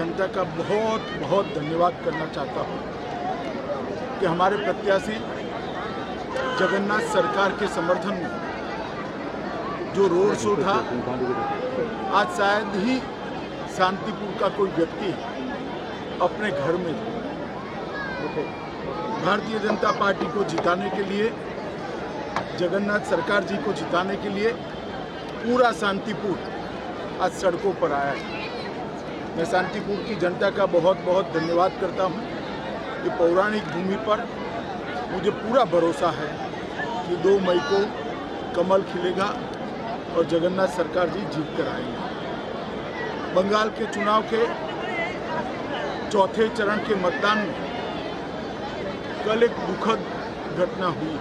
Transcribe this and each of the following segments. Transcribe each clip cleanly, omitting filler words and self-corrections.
जनता का बहुत बहुत धन्यवाद करना चाहता हूँ कि हमारे प्रत्याशी जगन्नाथ सरकार के समर्थन में जो रोड शो था, आज शायद ही शांतिपुर का कोई व्यक्ति अपने घर में था। भारतीय जनता पार्टी को जिताने के लिए, जगन्नाथ सरकार जी को जिताने के लिए पूरा शांतिपुर आज सड़कों पर आया है। मैं शांतिपुर की जनता का बहुत बहुत धन्यवाद करता हूँ कि पौराणिक भूमि पर मुझे पूरा भरोसा है कि 2 मई को कमल खिलेगा और जगन्नाथ सरकार जी जीत कर आएंगे। बंगाल के चुनाव के चौथे चरण के मतदान में कल एक दुखद घटना हुई।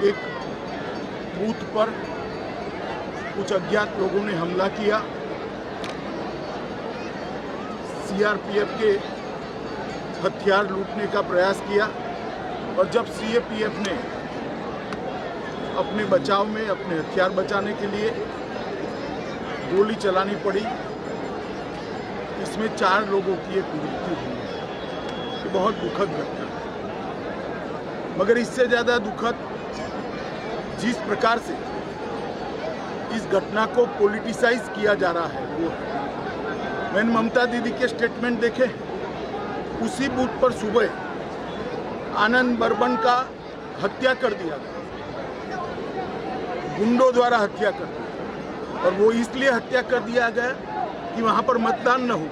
एक बूथ पर कुछ अज्ञात लोगों ने हमला किया। सीआरपीएफ के हथियार लूटने का प्रयास किया और जब सीआरपीएफ ने अपने बचाव में, अपने हथियार बचाने के लिए गोली चलानी पड़ी, इसमें 4 लोगों की एक मृत्यु हुई। ये बहुत दुखद घटना है। मगर इससे ज़्यादा दुखद जिस प्रकार से इस घटना को पॉलिटिसाइज किया जा रहा है वो है। मैंने ममता दीदी के स्टेटमेंट देखे। उसी बूथ पर सुबह आनंद बर्मन का हत्या कर दिया गया, गुंडों द्वारा हत्या कर दिया, और वो इसलिए हत्या कर दिया गया कि वहाँ पर मतदान न हो।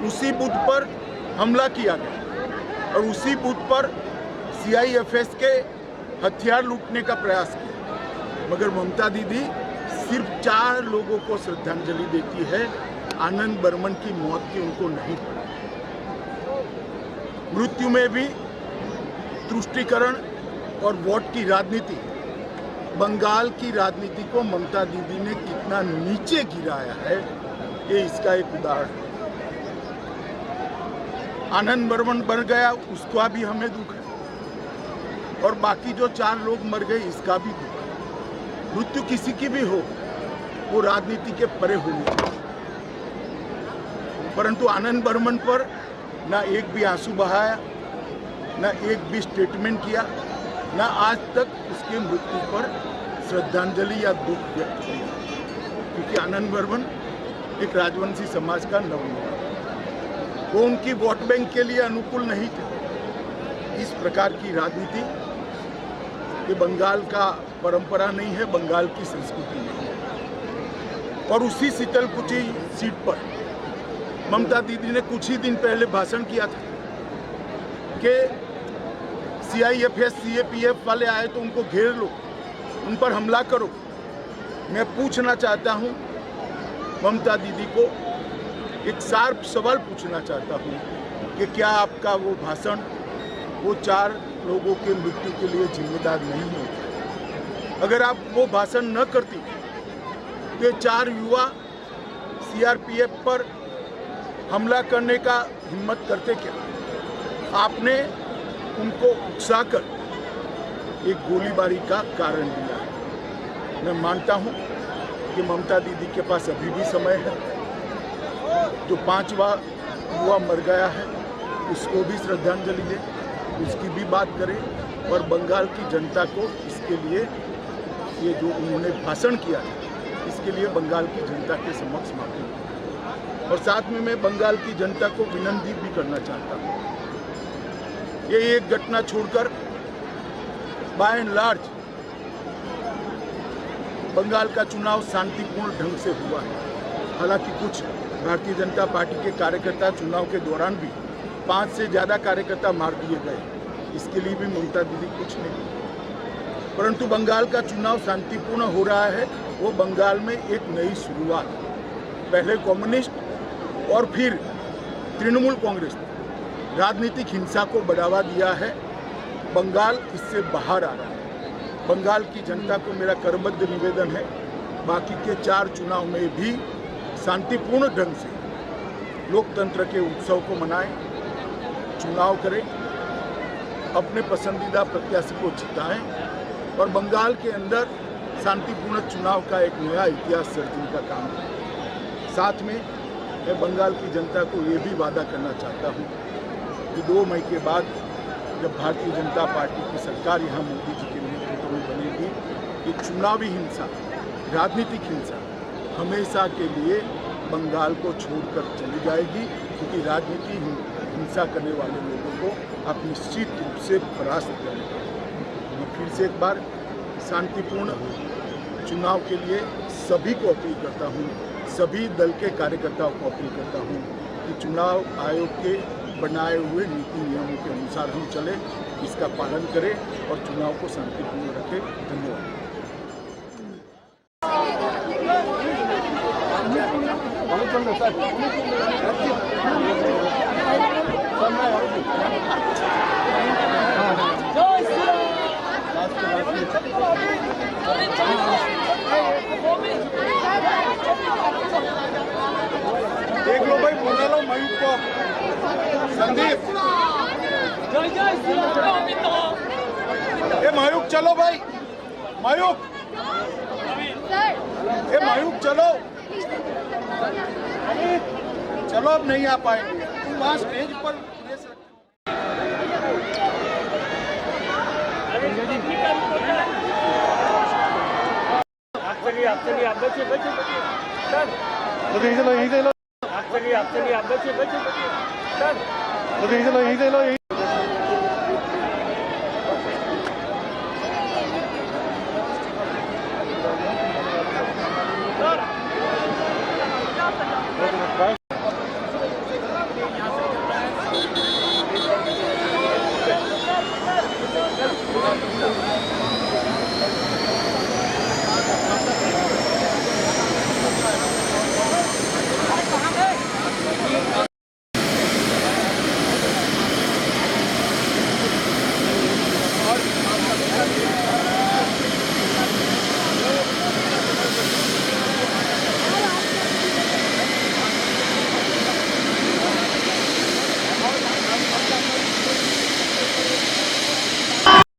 उसी बूथ पर हमला किया गया और उसी बूथ पर सीआईएफएस के हथियार लूटने का प्रयास किया। मगर ममता दीदी सिर्फ 4 लोगों को श्रद्धांजलि देती है, आनंद बर्मन की मौत की उनको नहीं पड़ी। मृत्यु में भी तुष्टीकरण और वोट की राजनीति, बंगाल की राजनीति को ममता दीदी ने कितना नीचे गिराया है, ये इसका एक उदाहरण है। आनंद बर्मन मर गया, उसका भी हमें दुख है, और बाकी जो 4 लोग मर गए इसका भी दुख है। मृत्यु किसी की भी हो, वो राजनीति के परे होनी चाहिए। परंतु आनंद बर्मन पर ना एक भी आंसू बहाया, ना एक भी स्टेटमेंट किया, ना आज तक उसके मृत्यु पर श्रद्धांजलि या दुख व्यक्त किया। क्योंकि आनंद बर्मन एक राजवंशी समाज का नवयुवक, वो उनकी वोट बैंक के लिए अनुकूल नहीं थे। इस प्रकार की राजनीति ये बंगाल का परंपरा नहीं है, बंगाल की संस्कृति नहीं है। और उसी शीतलकुची सीट पर ममता दीदी ने कुछ ही दिन पहले भाषण किया था कि सीआईएफएस सीएपीएफ वाले आए तो उनको घेर लो, उन पर हमला करो। मैं पूछना चाहता हूं ममता दीदी को, एक शार्प सवाल पूछना चाहता हूं कि क्या आपका वो भाषण वो 4 लोगों के मृत्यु के लिए जिम्मेदार नहीं है? अगर आप वो भाषण न करती तो ये 4 युवा सीआरपीएफ पर हमला करने का हिम्मत करते क्या? आपने उनको उकसाकर एक गोलीबारी का कारण दिया है। मैं मानता हूं कि ममता दीदी के पास अभी भी समय है। जो 5वां युवा मर गया है उसको भी श्रद्धांजलि दे, उसकी भी बात करें, और बंगाल की जनता को इसके लिए, ये जो उन्होंने भाषण किया है, इसके लिए बंगाल की जनता के समक्ष माफी। और साथ में मैं बंगाल की जनता को विनती भी करना चाहता हूँ, ये एक घटना छोड़कर बाय एंड लार्ज बंगाल का चुनाव शांतिपूर्ण ढंग से हुआ है। हालांकि कुछ भारतीय जनता पार्टी के कार्यकर्ता चुनाव के दौरान भी 5 से ज़्यादा कार्यकर्ता मार दिए गए, इसके लिए भी ममता दीदी कुछ नहीं। परंतु बंगाल का चुनाव शांतिपूर्ण हो रहा है, वो बंगाल में एक नई शुरुआत। पहले कम्युनिस्ट और फिर तृणमूल कांग्रेस ने राजनीतिक हिंसा को बढ़ावा दिया है। बंगाल इससे बाहर आ रहा है। बंगाल की जनता को मेरा करबद्ध निवेदन है, बाकी के 4 चुनाव में भी शांतिपूर्ण ढंग से लोकतंत्र के उत्सव को मनाएं, चुनाव करें, अपने पसंदीदा प्रत्याशी को जिताएं और बंगाल के अंदर शांतिपूर्ण चुनाव का एक नया इतिहास सर्जने का काम करें। साथ में मैं बंगाल की जनता को ये भी वादा करना चाहता हूँ कि 2 मई के बाद जब भारतीय जनता पार्टी की सरकार यहाँ मोदी जी के नेतृत्व में बनेगी, ये चुनावी हिंसा, राजनीतिक हिंसा हमेशा के लिए बंगाल को छोड़कर चली जाएगी, क्योंकि राजनीति हिंसा करने वाले लोगों को आप निश्चित रूप से परास्त करेंगे। मैं फिर से एक बार शांतिपूर्ण चुनाव के लिए सभी को अपील करता हूँ, सभी दल के कार्यकर्ताओं को अपील करता हूँ कि चुनाव आयोग के बनाए हुए नीति नियमों के अनुसार हम चले, इसका पालन करें और चुनाव को शांतिपूर्ण रखें। धन्यवाद। देख लो भाई, बोला लो मयूख को। संदीप, ए मयूख चलो भाई, मयूख, ए मयूख चलो, चलो अब नहीं आ पाएंगे, तुम वहाँ स्टेज पर आप चलिए आप बचिए सर, यहीं से लो आप चलिए आप बचिए सर, यहीं से लो